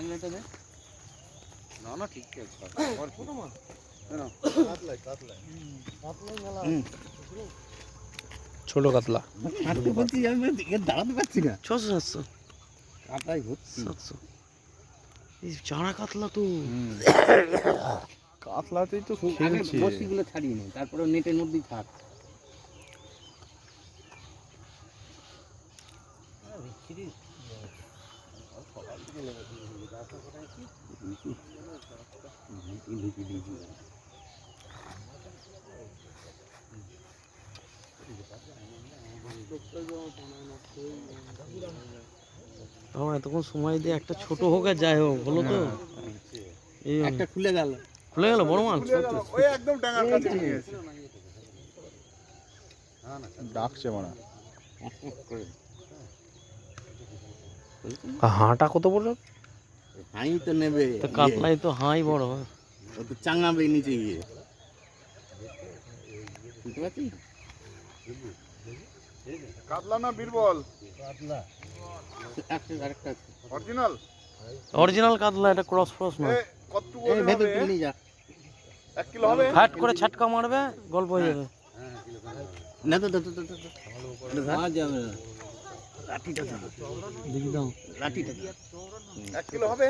ট্যাংরাটা দে। না না ঠিক আছে। আর ছোট মাছ। না কাতলা কাতলা। কাতলাই মেলা। ছোট কাতলা হাঁটতে পারছি আমি দাঁড়াতে পারছি না। 600-700 কাঁটাই ভর্তি। 700 এই চারা কাতলা তো কাতলাতেই তো আগে খেলছে। বড়শিগুলো ছাড়িয়ে নে, তারপরে নেটের মধ্যেই থাক। আমার এতক্ষণ সময় দিয়ে একটা ছোট হোক আর যাই হোক হলো তো এই একটা খুলে গেল। খুলে গেল বড় মাছ ওই একদম ডাঙার কাছে নিয়ে গেছে। ডাকছে মানা। হাঁটা কত বড় হাই তো নেবে, তো কাতলাই তো হাঁই বড় হয় ও তো চাঙাবে নিচে গিয়ে। বুঝতে পারছিস? কাতলা না বীরবল? আরেকটা আছে। অরিজিনাল? অরিজিনাল কাতলা, এটা ক্রস ফ্রস না। কতটুকু এই ভেতর হবে? নিয়ে যা। 1 কিলো হবে? হাট করে ছাটকা মারবে গল্প হয়ে যাবে। না তো ধরা যাবে না। লাঠিটা দেখি দাও লাঠিটা 1 কিলো হবে?